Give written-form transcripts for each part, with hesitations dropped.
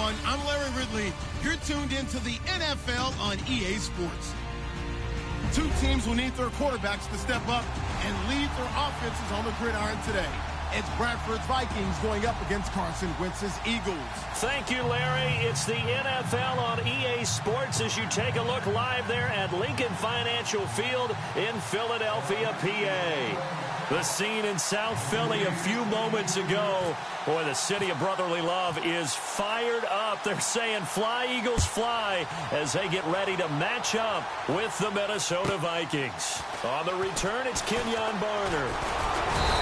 everyone. I'm Larry Ridley. You're tuned into the NFL on EA Sports. Two teams will need their quarterbacks to step up and lead their offenses on the gridiron today. It's Bradford's Vikings going up against Carson Wentz's Eagles. Thank you, Larry. It's the NFL on EA Sports as you take a look live there at Lincoln Financial Field in Philadelphia, PA. The scene in South Philly a few moments ago. Boy, the city of brotherly love is fired up. They're saying, fly, Eagles, fly, as they get ready to match up with the Minnesota Vikings. On the return, it's Kenyon Barner.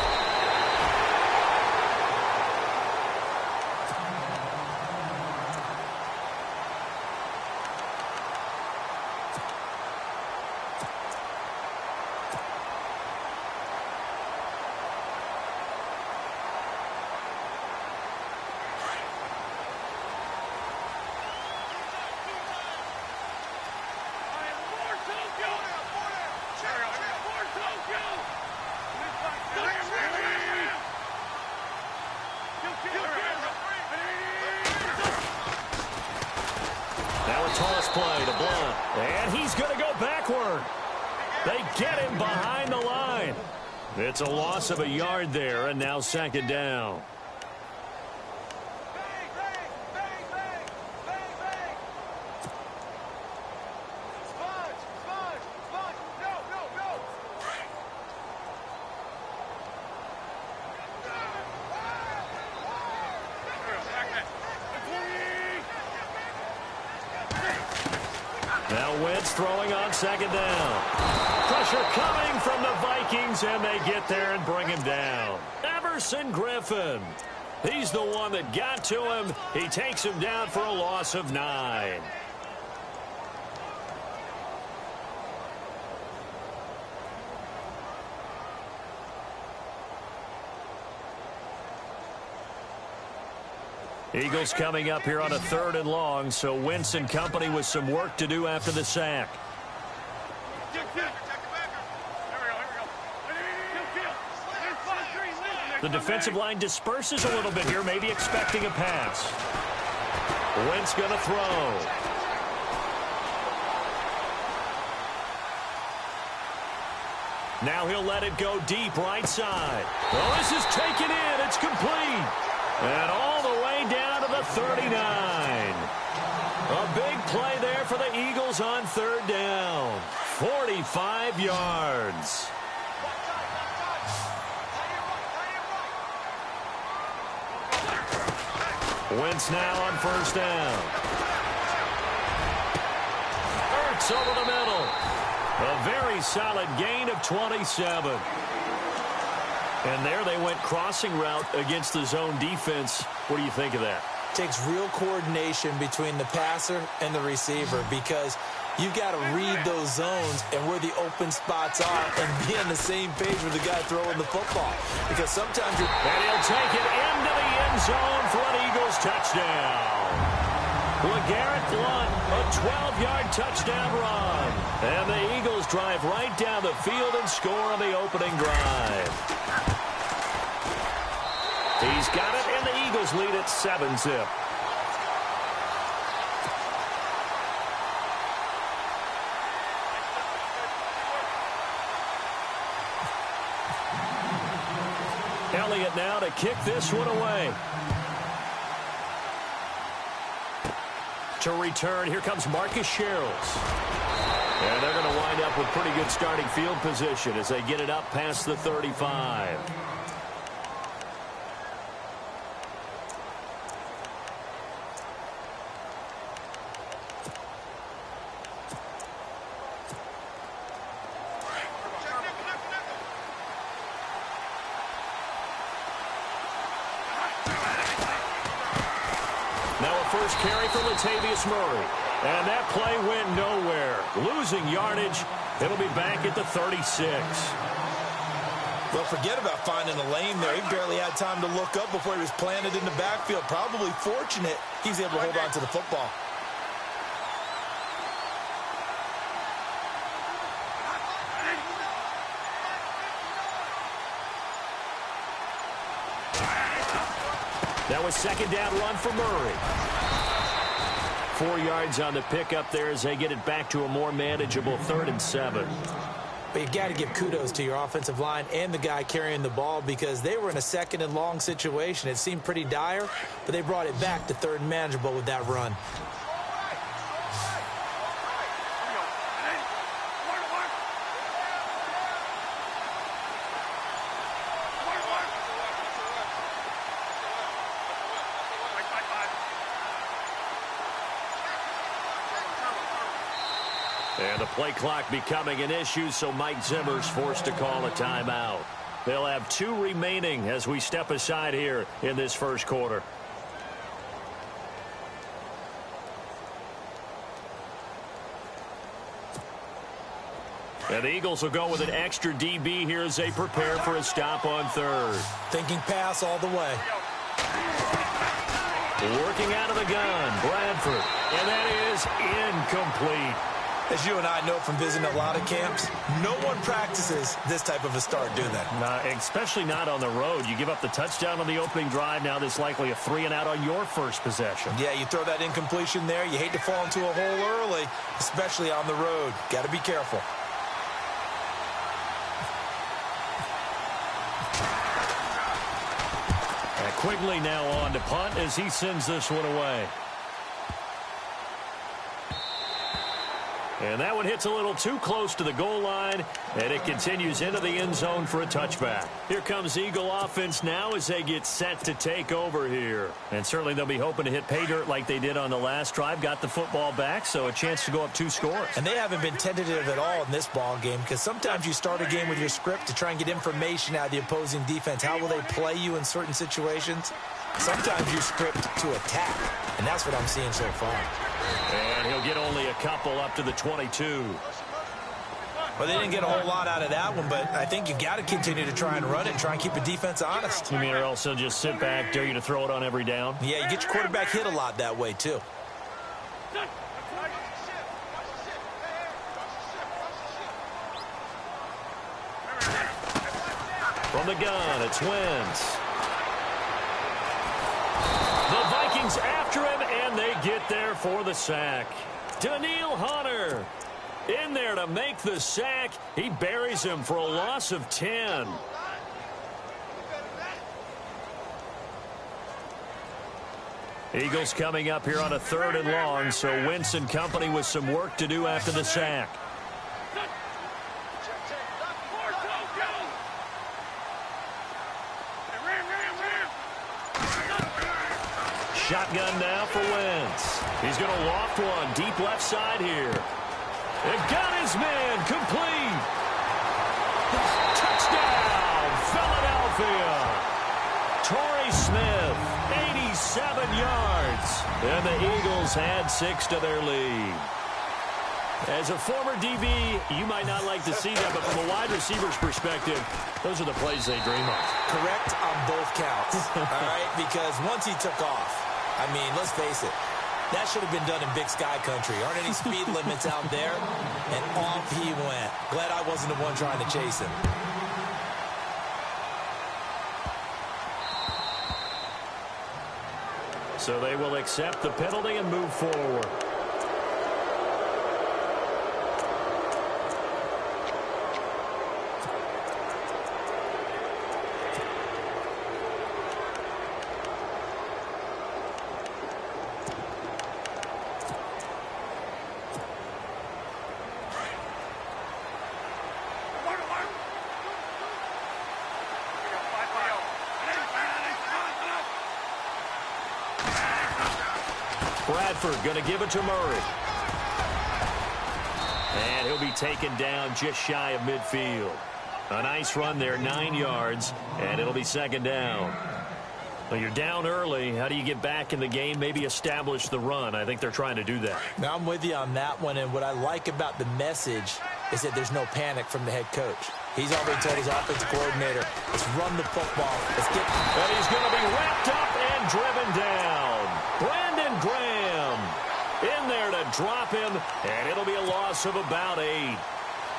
Toss play to Blunt, and he's going to go backward. They get him behind the line. It's a loss of a yard there, and now second down. Now Wentz throwing on second down. Pressure coming from the Vikings, and they get there and bring him down. Everson Griffin. He's the one that got to him. He takes him down for a loss of 9. Eagles coming up here on a 3rd and long, so Wentz and company with some work to do after the sack. The defensive line disperses a little bit here, maybe expecting a pass. Wentz going to throw. Now he'll let it go deep right side. Well, this is taken in. It's complete. And all the way down to the 39. A big play there for the Eagles on 3rd down. 45 yards. Wentz now on 1st down. Ertz over the middle. A very solid gain of 27. And there they went crossing route against the zone defense. What do you think of that? Takes real coordination between the passer and the receiver because you've got to read those zones and where the open spots are and be on the same page with the guy throwing the football. Because sometimes you're... And he'll take it into the end zone for an Eagles touchdown. LeGarrette Blount, a 12-yard touchdown run. And the Eagles drive right down the field and score on the opening drive. He's got it, and the Eagles lead at 7-zip. Elliott now to kick this one away. To return, here comes Marcus Sherrills. And they're going to wind up with pretty good starting field position as they get it up past the 35. First carry for Latavius Murray. And that play went nowhere. Losing yardage. It'll be back at the 36. Well, forget about finding a lane there. He barely had time to look up before he was planted in the backfield. Probably fortunate he's able to hold on to the football. That was second down run for Murray. 4 yards on the pickup there as they get it back to a more manageable 3rd and 7. But you've got to give kudos to your offensive line and the guy carrying the ball because they were in a 2nd and long situation. It seemed pretty dire, but they brought it back to 3rd and manageable with that run. And the play clock becoming an issue, so Mike Zimmer's forced to call a timeout. They'll have 2 remaining as we step aside here in this first quarter. And the Eagles will go with an extra DB here as they prepare for a stop on 3rd. Thinking pass all the way. Working out of the gun, Bradford. And that is incomplete. As you and I know from visiting a lot of camps, no one practices this type of a start, do they? Especially not on the road. You give up the touchdown on the opening drive. Now there's likely a 3-and-out on your first possession. Yeah, you throw that incompletion there. You hate to fall into a hole early, especially on the road. Got to be careful. And Quigley now on to punt as he sends this one away. And that one hits a little too close to the goal line, and it continues into the end zone for a touchback. Here comes Eagle offense now as they get set to take over here. And certainly they'll be hoping to hit pay dirt like they did on the last drive. Got the football back, so a chance to go up 2 scores. And they haven't been tentative at all in this ball game because sometimes you start a game with your script to try and get information out of the opposing defense. How will they play you in certain situations? Sometimes you script to attack, and that's what I'm seeing so far. And he'll get only a couple up to the 22. Well, they didn't get a whole lot out of that one, but I think you got to continue to try and run it and try and keep the defense honest. You mean or else they'll just sit back, dare you to throw it on every down? Yeah, you get your quarterback hit a lot that way, too. From the gun, it's Wentz. The Vikings after him, and they get there for the sack. Daniil Hunter in there to make the sack. He buries him for a loss of 10. Eagles coming up here on a 3rd and long, so Wentz and company with some work to do after the sack. Shotgun now for Wentz. He's going to loft one deep left side here. It got his man complete. Touchdown, Philadelphia. Torrey Smith, 87 yards. And the Eagles add 6 to their lead. As a former DB, you might not like to see that, but from a wide receiver's perspective, those are the plays they dream of. Correct on both counts, all right? Because once he took off, I mean, let's face it, that should have been done in Big Sky Country. Aren't any speed limits out there? And off he went. Glad I wasn't the one trying to chase him. So they will accept the penalty and move forward. Bradford going to give it to Murray. And he'll be taken down just shy of midfield. A nice run there, 9 yards, and it'll be 2nd down. Well, you're down early. How do you get back in the game, maybe establish the run? I think they're trying to do that. Now, I'm with you on that one, and what I like about the message is that there's no panic from the head coach. He's already told his offensive coordinator, let's run the football. Let's get. And he's going to be wrapped up and driven down. Brandon Graham in there to drop him, and it'll be a loss of about 8.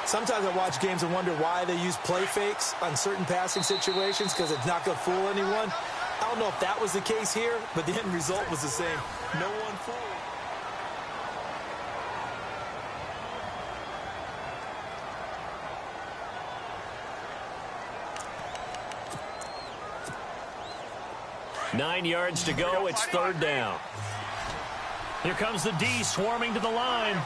Sometimes I watch games and wonder why they use play fakes on certain passing situations because it's not going to fool anyone. I don't know if that was the case here, but the end result was the same. No one fooled. 9 yards to go. It's third down. Here comes the D swarming to the line.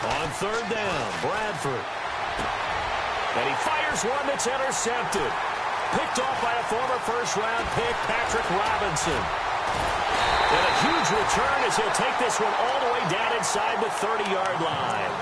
On third down, Bradford. And he fires one that's intercepted. Picked off by a former first-round pick, Patrick Robinson. And a huge return as he'll take this one all the way down inside the 30-yard line.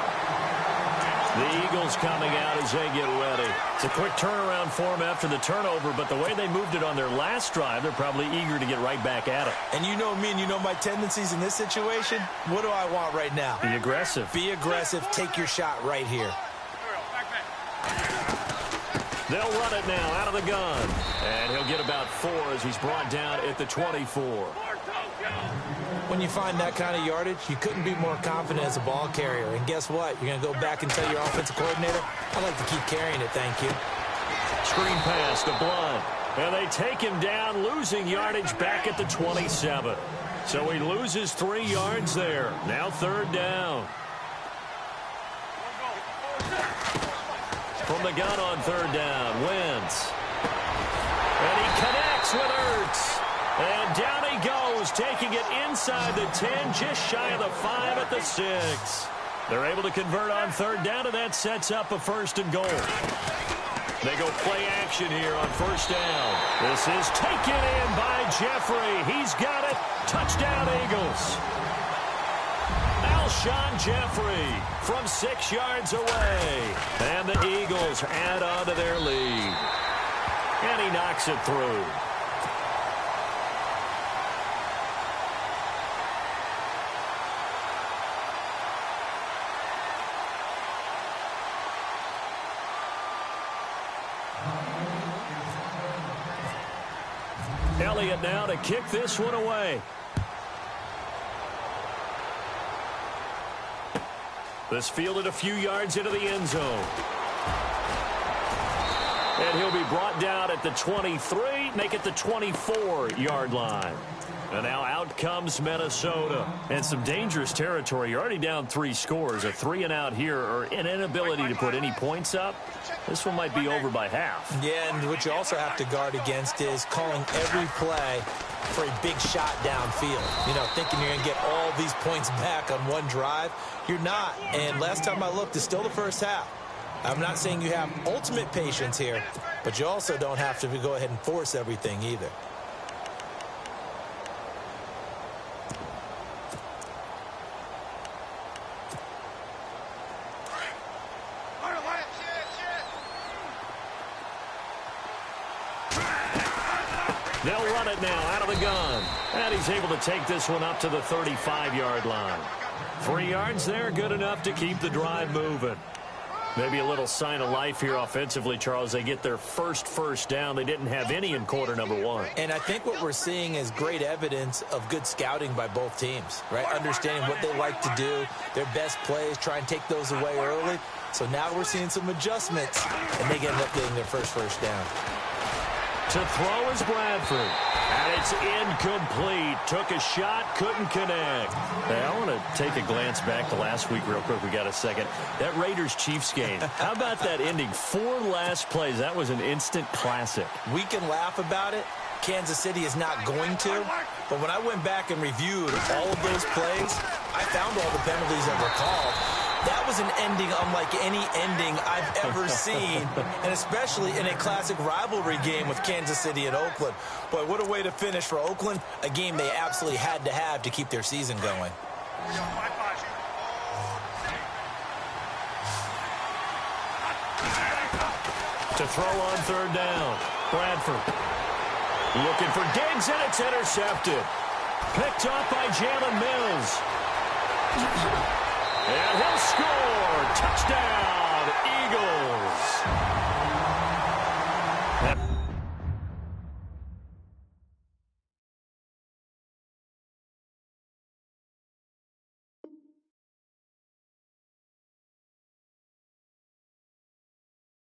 The Eagles coming out as they get ready. It's a quick turnaround for them after the turnover, but the way they moved it on their last drive, they're probably eager to get right back at it. And you know me and you know my tendencies in this situation. What do I want right now? Be aggressive. Be aggressive. Take your shot right here. They'll run it now out of the gun. And he'll get about 4 as he's brought down at the 24. When you find that kind of yardage, you couldn't be more confident as a ball carrier. And guess what? You're going to go back and tell your offensive coordinator, I'd like to keep carrying it, thank you. Screen pass to Blunt. And they take him down, losing yardage back at the 27. So he loses 3 yards there. Now third down. From the gun on third down, Wentz. And he connects with Ertz. And down he goes, taking it inside the 10, just shy of the 5 at the 6. They're able to convert on third down, and that sets up a first and goal. They go play action here on first down. This is taken in by Jeffrey. He's got it. Touchdown, Eagles. Alshon Jeffrey from 6 yards away. And the Eagles add on to their lead. And he knocks it through. Elliott now to kick this one away. This fielded a few yards into the end zone. And he'll be brought down at the 23, make it the 24-yard line. And now out comes Minnesota. And some dangerous territory. You're already down 3 scores. A 3-and-out here, or an inability to put any points up. This one might be over by half. Yeah, and what you also have to guard against is calling every play for a big shot downfield. You know, thinking you're going to get all these points back on one drive. You're not. And last time I looked, it's still the first half. I'm not saying you have ultimate patience here, but you also don't have to go ahead and force everything either. They'll run it now out of the gun. And he's able to take this one up to the 35-yard line. 3 yards there, good enough to keep the drive moving. Maybe a little sign of life here offensively, Charles. They get their first down. They didn't have any in quarter number 1. And I think what we're seeing is great evidence of good scouting by both teams, right? Understanding what they like to do, their best plays, try and take those away early. So now we're seeing some adjustments, and they end up getting their first down. To throw is Bradford. And it's incomplete. Took a shot, couldn't connect. Hey, I want to take a glance back to last week real quick. We got a second. That Raiders-Chiefs game. How about that ending? 4 last plays. That was an instant classic. We can laugh about it. Kansas City is not going to. But when I went back and reviewed all of those plays, I found all the penalties that were called. That was an ending unlike any ending I've ever seen, and especially in a classic rivalry game with Kansas City and Oakland. Boy, what a way to finish for Oakland, a game they absolutely had to have to keep their season going. To throw on third down, Bradford. Looking for Diggs, and it's intercepted. Picked up by Jalen Mills. And he'll score. Touchdown.